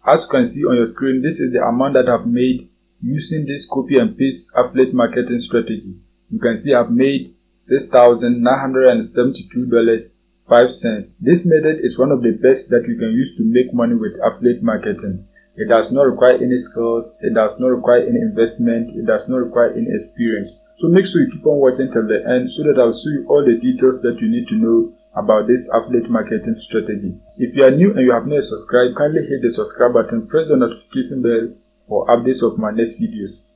As you can see on your screen, this is the amount that I've made using this copy and paste affiliate marketing strategy. You can see I've made $6,972.05. This method is one of the best that you can use to make money with affiliate marketing. It does not require any skills, it does not require any investment, it does not require any experience. So make sure you keep on watching till the end so that I'll show you all the details that you need to know about this affiliate marketing strategy. If you are new and you have not subscribed, kindly hit the subscribe button, press the notification bell for updates of my next videos.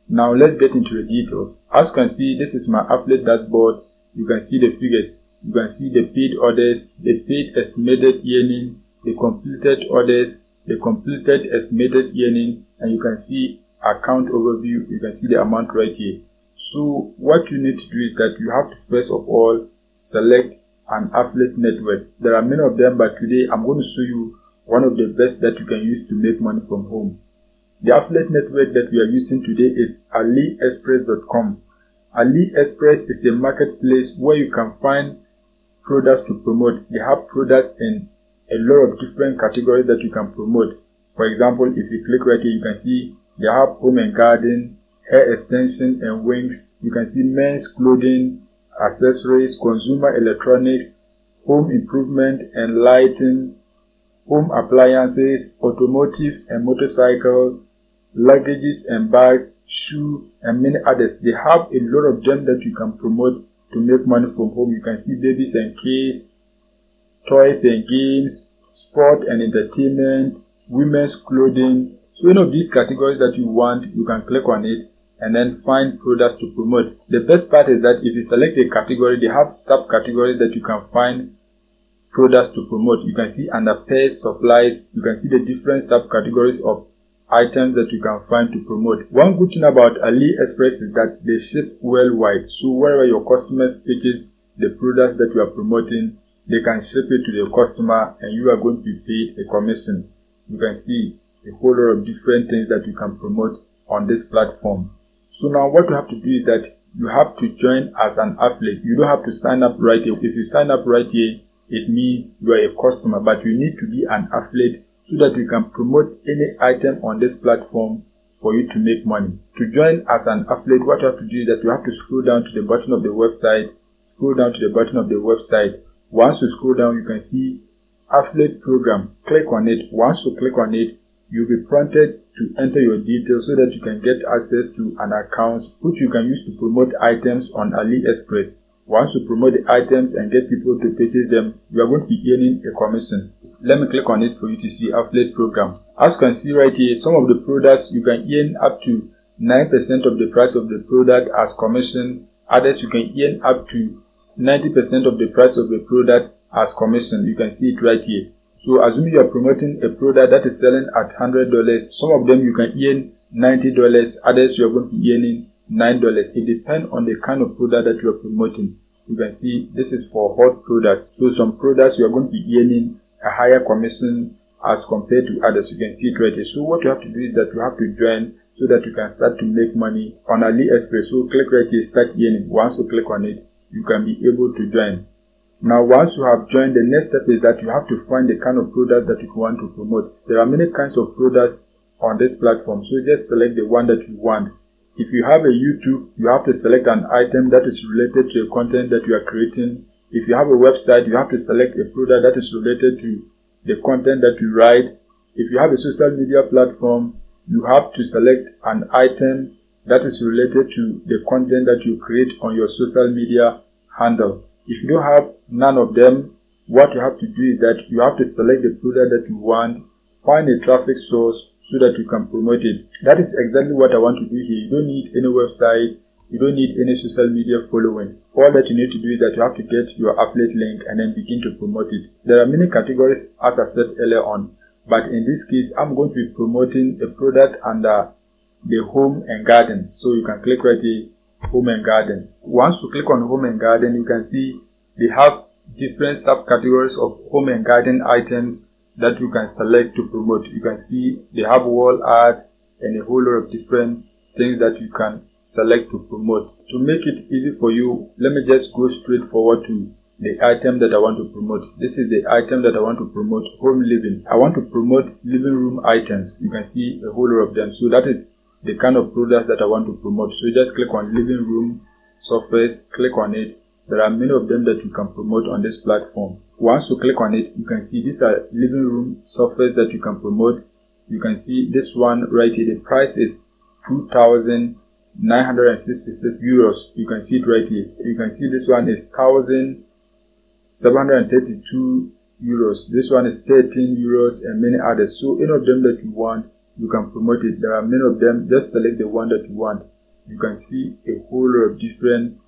Now let's get into the details. As you can see, this is my affiliate dashboard. You can see the figures. You can see the paid orders, the paid estimated earning, the completed orders, the completed estimated earning, and you can see account overview. You can see the amount right here. So what you need to do is that you have to first of all select an affiliate network. There are many of them, but today I'm going to show you one of the best that you can use to make money from home. The affiliate network that we are using today is AliExpress.com. AliExpress is a marketplace where you can find products to promote. They have products in a lot of different categories that you can promote. For example, if you click right here, you can see they have home and garden, hair extension and wings. You can see men's clothing, accessories, consumer electronics, home improvement and lighting, home appliances, automotive and motorcycle, luggages and bags, shoe and many others. They have a lot of them that you can promote to make money from home. You can see babies and kids, toys and games, sport and entertainment, women's clothing. So any of these categories that you want, you can click on it and then find products to promote. The best part is that if you select a category, they have subcategories that you can find products to promote. You can see under pairs, supplies, you can see the different subcategories of items that you can find to promote. One good thing about AliExpress is that they ship worldwide. So wherever your customers purchase the products that you are promoting, they can ship it to the customer and you are going to be paid a commission. You can see a whole lot of different things that you can promote on this platform. So now what you have to do is that you have to join as an affiliate. You don't have to sign up right here. If you sign up right here, it means you are a customer, but you need to be an affiliate so that you can promote any item on this platform for you to make money. To join as an affiliate, what you have to do is that you have to scroll down to the bottom of the website. Scroll down to the bottom of the website. Once you scroll down, you can see affiliate program. Click on it. Once you click on it, you'll be prompted to enter your details so that you can get access to an account which you can use to promote items on AliExpress. Once you promote the items and get people to purchase them, you are going to be earning a commission. Let me click on it for you to see affiliate program. As you can see right here, some of the products you can earn up to 9% of the price of the product as commission. Others you can earn up to 90% of the price of the product as commission. You can see it right here. So assuming you are promoting a product that is selling at $100, some of them you can earn $90, others you are going to be earning $9. It depends on the kind of product that you are promoting. You can see this is for hot products. So some products you are going to be earning a higher commission as compared to others. You can see it right here. So what you have to do is that you have to join so that you can start to make money on AliExpress. So click right here, start earning. Once you click on it, you can be able to join. Now once you have joined, the next step is that you have to find the kind of product that you want to promote. There are many kinds of products on this platform, so just select the one that you want. If you have a YouTube, you have to select an item that is related to the content that you are creating. If you have a website, you have to select a product that is related to the content that you write. If you have a social media platform, you have to select an item that is related to the content that you create on your social media handle. If you don't have none of them, what you have to do is that you have to select the product that you want, find a traffic source so that you can promote it. That is exactly what I want to do here. You don't need any website, you don't need any social media following. All that you need to do is that you have to get your affiliate link and then begin to promote it. There are many categories as I said earlier on, but in this case I'm going to be promoting a product under the home and garden. So you can click right here, home and garden. Once you click on home and garden, you can see they have different subcategories of home and garden items that you can select to promote. You can see they have wall art and a whole lot of different things that you can select to promote. To make it easy for you, let me just go straight forward to the item that I want to promote. This is the item that I want to promote, home living. I want to promote living room items. You can see a whole lot of them. So that is the kind of products that I want to promote. So just click on living room surface, click on it. There are many of them that you can promote on this platform. Once you click on it, you can see these are living room surface that you can promote. You can see this one right here. The price is 2,966 euros. You can see it right here. You can see this one is 1,732 euros. This one is 13 euros and many others. So any of them that you want, you can promote it. There are many of them. Just select the one that you want. You can see a whole lot of different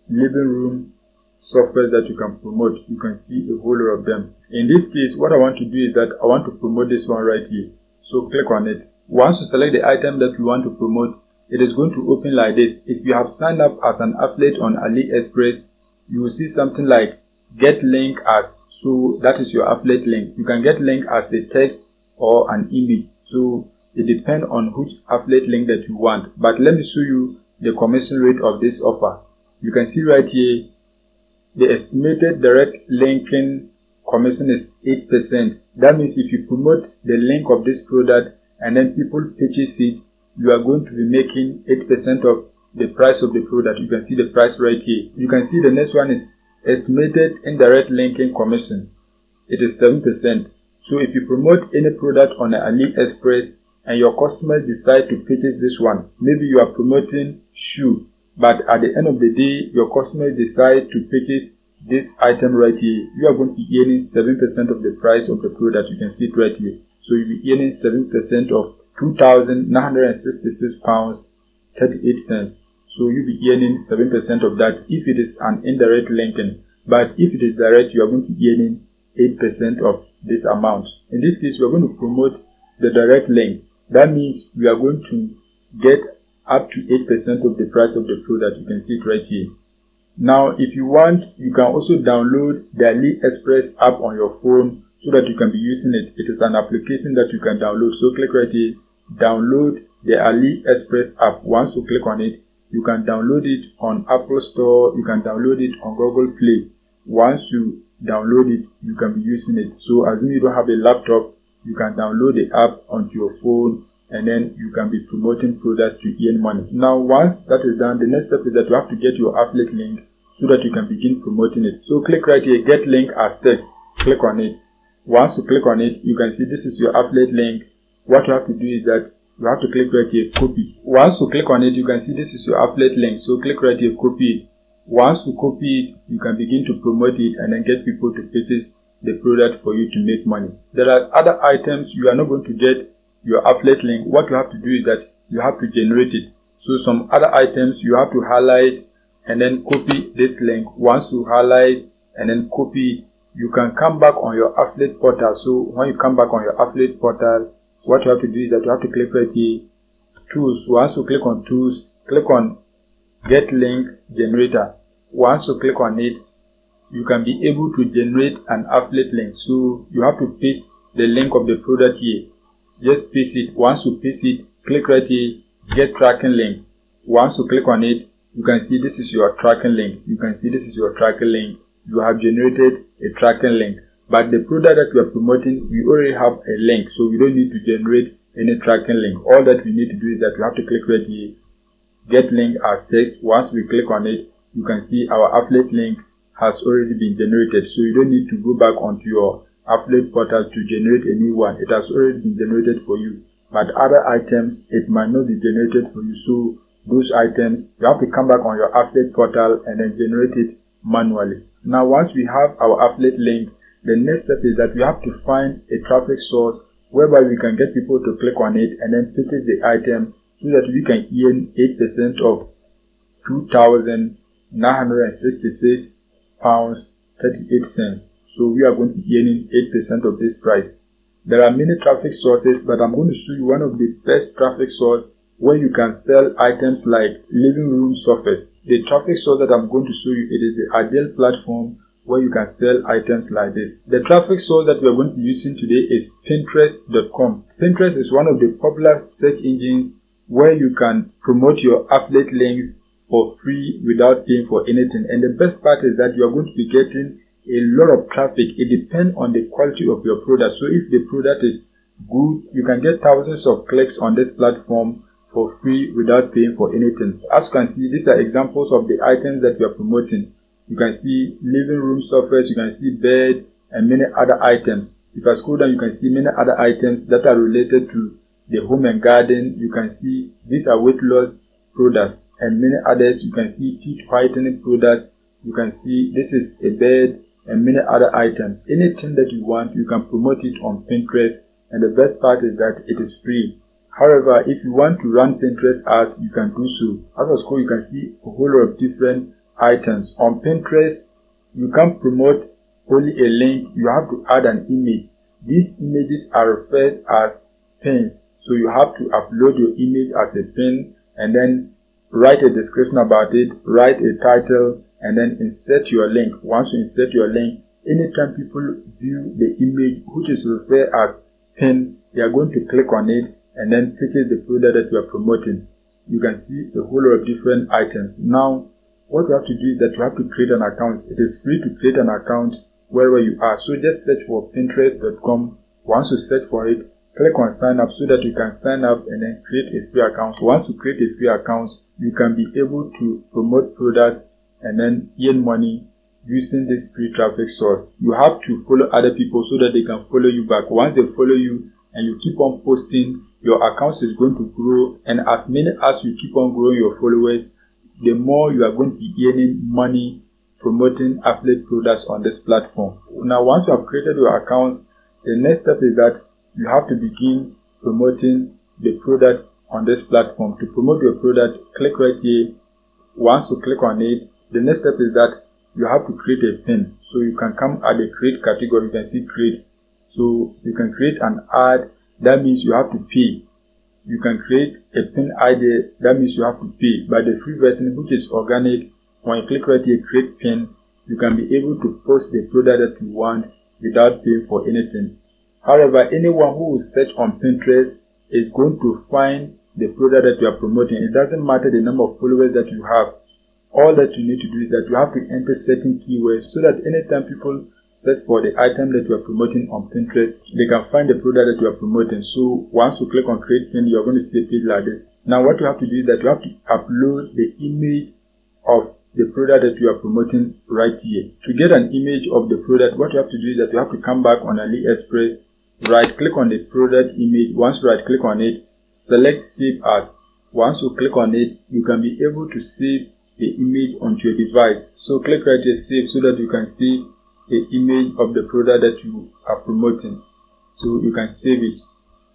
living room software that you can promote. You can see a whole lot of them. In this case, what I want to do is that I want to promote this one right here. So click on it. Once you select the item that you want to promote, it is going to open like this. If you have signed up as an affiliate on AliExpress, you will see something like get link as. So that is your affiliate link. You can get link as a text or an image. So it depends on which affiliate link that you want. But let me show you the commission rate of this offer. You can see right here, the estimated direct linking commission is 8%. That means if you promote the link of this product and then people purchase it, you are going to be making 8% of the price of the product. You can see the price right here. You can see the next one is estimated indirect linking commission. It is 7%. So if you promote any product on AliExpress and your customers decide to purchase this one, maybe you are promoting shoe, but at the end of the day, your customers decide to purchase this item right here, you are going to be earning 7% of the price of the product. You can see it right here. So you'll be earning 7% of £2,966.38. So you'll be earning 7% of that if it is an indirect linking. But if it is direct, you are going to be earning 8% of this amount. In this case, we are going to promote the direct link. That means we are going to get up to 8% of the price of the product. You can see it right here. Now, if you want, you can also download the AliExpress app on your phone so that you can be using it. It is an application that you can download. So click right here, download the AliExpress app. Once you click on it, you can download it on Apple Store. You can download it on Google Play. Once you download it, you can be using it. So assuming you don't have a laptop, you can download the app onto your phone and then you can be promoting products to earn money. Now, once that is done, the next step is that you have to get your affiliate link so that you can begin promoting it. So click right here, get link as text. Click on it. Once you click on it, you can see this is your affiliate link. What you have to do is that you have to click right here, copy. Once you click on it, you can see this is your affiliate link. So click right here, copy it. Once you copy it, you can begin to promote it and then get people to purchase the product for you to make money. There are other items you are not going to get your affiliate link. What you have to do is that you have to generate it. So some other items you have to highlight and then copy this link. Once you highlight and then copy, you can come back on your affiliate portal. So when you come back on your affiliate portal, what you have to do is that you have to click right here, tools. Once you click on tools, click on get link generator. Once you click on it, you can be able to generate an affiliate link. So you have to paste the link of the product here. Just paste it. Once you paste it, click right here, get tracking link. Once you click on it, you can see this is your tracking link. You can see this is your tracking link. You have generated a tracking link. But the product that we are promoting, we already have a link. So we don't need to generate any tracking link. All that we need to do is that we have to click right here, get link as text. Once we click on it, you can see our affiliate link has already been generated. So you don't need to go back onto your affiliate portal to generate a new one. It has already been generated for you. But other items, it might not be generated for you. So those items, you have to come back on your affiliate portal and then generate it manually. Now, once we have our affiliate link, the next step is that we have to find a traffic source whereby we can get people to click on it and then purchase the item so that we can earn 8% of £2,966.38. So we are going to be earning 8% of this price. There are many traffic sources, but I'm going to show you one of the best traffic source where you can sell items like living room surface. The traffic source that I'm going to show you, it is the ideal platform where you can sell items like this. The traffic source that we are going to be using today is Pinterest.com. Pinterest is one of the popular search engines where you can promote your affiliate links for free without paying for anything. And the best part is that you are going to be getting a lot of traffic. It depends on the quality of your product. So if the product is good, you can get thousands of clicks on this platform for free without paying for anything. As you can see, these are examples of the items that we are promoting. You can see living room sofas, you can see bed, and many other items. If I scroll down, you can see many other items that are related to the home and garden. You can see these are weight loss products and many others. You can see teeth whitening products. You can see this is a bed and many other items. Anything that you want, you can promote it on Pinterest, and the best part is that it is free. However, if you want to run Pinterest ads, you can do so. As I scroll, you can see a whole lot of different items. On Pinterest, you can promote only a link. You have to add an image. These images are referred as pins. So you have to upload your image as a pin and then write a description about it, write a title, and then insert your link. Once you insert your link, anytime people view the image which is referred as pin, they are going to click on it and then purchase the product that you are promoting. You can see a whole lot of different items. Now, what you have to do is that you have to create an account. It is free to create an account wherever you are. So just search for pinterest.com. Once you search for it, click on sign up so that you can sign up and then create a free account. Once you create a free account, you can be able to promote products and then earn money using this free traffic source. You have to follow other people so that they can follow you back. Once they follow you and you keep on posting, your account is going to grow, and as many as you keep on growing your followers, the more you are going to be earning money promoting affiliate products on this platform. Now, once you have created your accounts, the next step is that you have to begin promoting the product on this platform. To promote your product, click right here. Once you click on it, the next step is that you have to create a pin. So you can come at the create category. You can see create. So you can create an ad. That means you have to pay. You can create a pin ID. That means you have to pay. But the free version, which is organic, when you click right here, create pin, you can be able to post the product that you want without paying for anything. However, anyone who will search on Pinterest is going to find the product that you are promoting. It doesn't matter the number of followers that you have. All that you need to do is that you have to enter certain keywords so that anytime people search for the item that you are promoting on Pinterest, they can find the product that you are promoting. So once you click on create pin, you are going to see a page like this. Now what you have to do is that you have to upload the image of the product that you are promoting right here. To get an image of the product, what you have to do is that you have to come back on AliExpress, right click on the product image. Once you right click on it, select save as. Once you click on it, you can be able to save the image onto your device. So click right here, save, so that you can see the image of the product that you are promoting. So you can save it.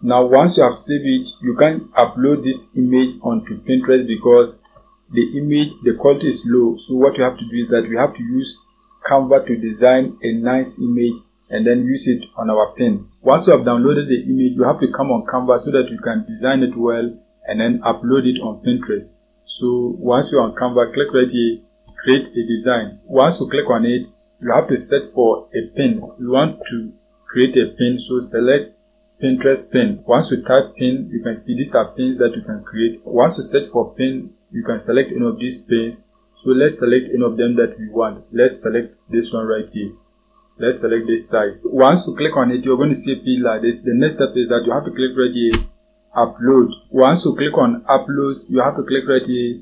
Now once you have saved it, you can upload this image onto Pinterest because the image, the quality is low. So what you have to do is that we have to use Canva to design a nice image and then use it on our pin. Once you have downloaded the image, you have to come on Canva so that you can design it well and then upload it on Pinterest. So once you're on Canva, click right here, create a design. Once you click on it, you have to set for a pin. You want to create a pin, so select Pinterest pin. Once you type pin, you can see these are pins that you can create. Once you set for pin, you can select any of these pins. So let's select any of them that we want. Let's select this one right here. Let's select this size. Once you click on it, you're going to see a page like this. The next step is that you have to click right here, upload. Once you click on uploads, you have to click right here,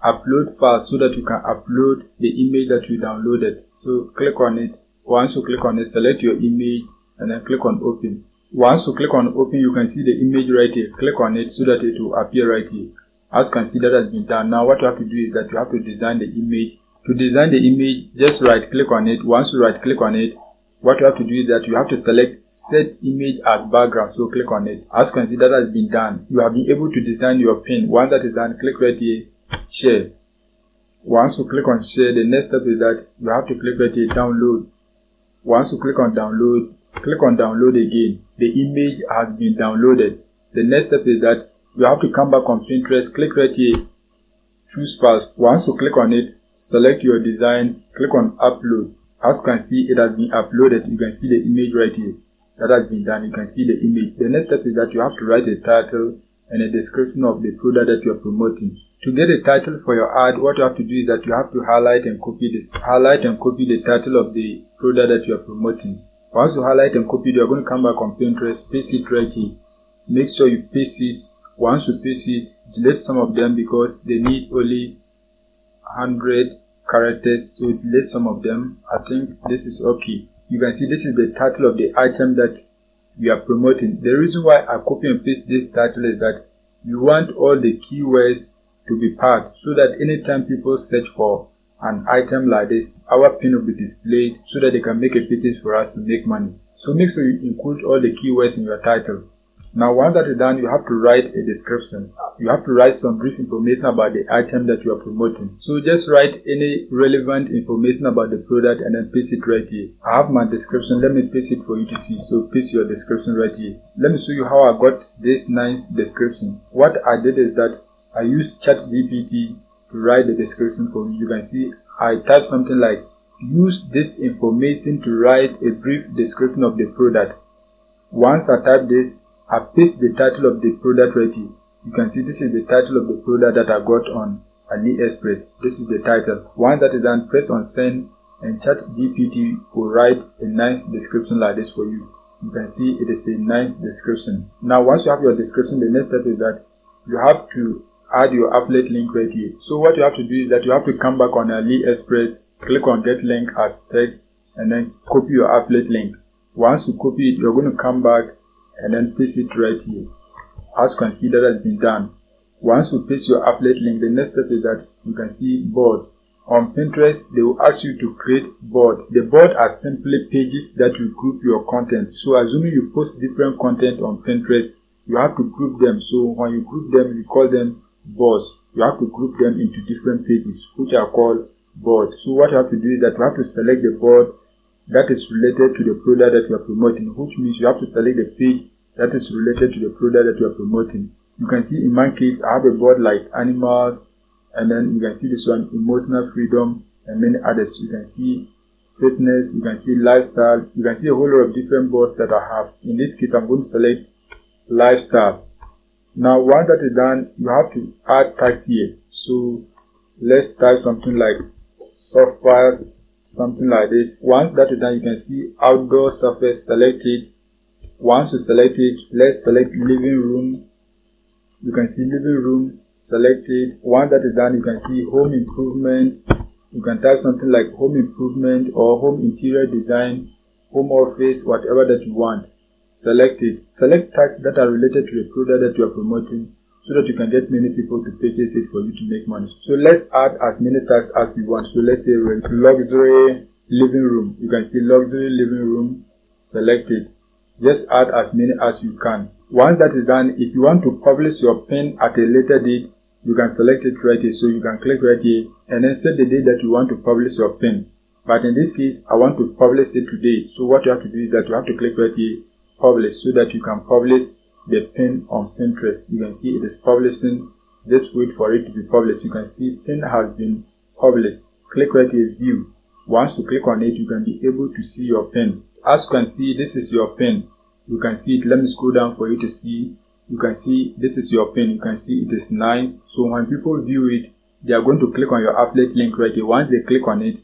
upload file, so that you can upload the image that you downloaded. So click on it. Once you click on it, select your image and then click on open. Once you click on open, you can see the image right here. Click on it so that it will appear right here. As you can see, that has been done. Now what you have to do is that you have to design the image. To design the image, just right click on it. Once you right click on it, what you have to do is that you have to select set image as background. So click on it. As you can see, that has been done. You have been able to design your pin. Once that is done, click right here, share. Once you click on share, the next step is that you have to click right here, download. Once you click on download, click on download again. The image has been downloaded. The next step is that you have to come back on Pinterest, click right here, choose files. Once you click on it, select your design, click on upload. As you can see, it has been uploaded. You can see the image right here. That has been done. You can see the image. The next step is that you have to write a title and a description of the product that you are promoting. To get a title for your ad, what you have to do is that you have to highlight and copy the title of the product that you are promoting. Once you highlight and copy it, you are going to come back on Pinterest, paste it right here. Make sure you paste it. Once you paste it, delete some of them because they need only 100 characters, so delete some of them. I think this is okay. You can see this is the title of the item that we are promoting. The reason why I copy and paste this title is that you want all the keywords to be packed so that anytime people search for an item like this, our pin will be displayed so that they can make a purchase for us to make money. So make sure you include all the keywords in your title. Now once that is done, you have to write a description. You have to write some brief information about the item that you are promoting. So just write any relevant information about the product and then paste it right here. I have my description. Let me paste it for you to see. So paste your description right here. Let me show you how I got this nice description. What I did is that I used ChatGPT to write the description for me. You can see I typed something like, use this information to write a brief description of the product. Once I type this, I paste the title of the product right here. You can see this is the title of the product that I got on AliExpress. This is the title. Once that is done, press on send and ChatGPT will write a nice description like this for you. You can see it is a nice description. Now once you have your description, the next step is that you have to add your affiliate link right here. So what you have to do is that you have to come back on AliExpress, click on get link as text and then copy your affiliate link. Once you copy it, you're going to come back and then paste it right here. As you can see, that has been done. Once you paste your affiliate link, the next step is that you can see board. On Pinterest, they will ask you to create board. The board are simply pages that you group your content. So assuming you post different content on Pinterest, you have to group them. So when you group them, you call them boards. You have to group them into different pages, which are called board. So what you have to do is that you have to select the board that is related to the product that you are promoting, which means you have to select the page that is related to the product that you are promoting. You can see in my case, I have a board like animals, and then you can see this one, emotional freedom, and many others. You can see fitness, you can see lifestyle, you can see a whole lot of different boards that I have. In this case, I'm going to select lifestyle. Now once that is done, you have to add tags here. So let's type something like surface, something like this. Once that is done, you can see outdoor surface, select it. Once you select it, let's select living room. You can see living room, select it. Once that is done, you can see home improvement. You can type something like home improvement or home interior design, home office, whatever that you want. Select it. Select tags that are related to the product that you are promoting so that you can get many people to purchase it for you to make money. So let's add as many tags as we want. So let's say luxury living room. You can see luxury living room, select it. Just add as many as you can. Once that is done, if you want to publish your pin at a later date, you can select it right here. So you can click right here and then set the date that you want to publish your pin. But in this case, I want to publish it today. So what you have to do is that you have to click right here, publish, so that you can publish the pin on Pinterest. You can see it is publishing. Just wait for it to be published. You can see pin has been published. Click right here, view. Once you click on it, you can be able to see your pin. As you can see, this is your pin. You can see it. Let me scroll down for you to see. You can see this is your pin. You can see it is nice. So when people view it, they are going to click on your affiliate link right here. Once they click on it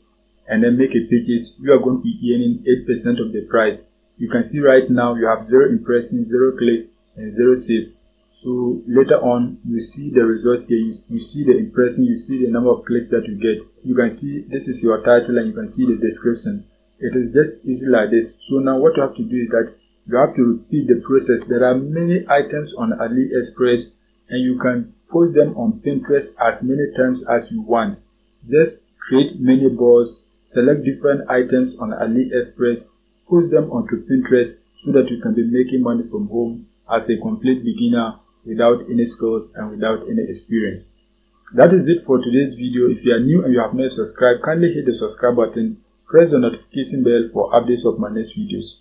and then make a purchase, you are going to be earning 8% of the price. You can see right now you have 0 impressions, 0 clicks, and 0 saves. So later on, you see the results here. You see the impression, you see the number of clicks that you get. You can see this is your title and you can see the description. It is just easy like this. So now what you have to do is that you have to repeat the process. There are many items on AliExpress and you can post them on Pinterest as many times as you want. Just create many boards, select different items on AliExpress, post them onto Pinterest so that you can be making money from home as a complete beginner without any skills and without any experience. That is it for today's video. If you are new and you have not subscribed, kindly hit the subscribe button, press the notification bell for updates of my next videos.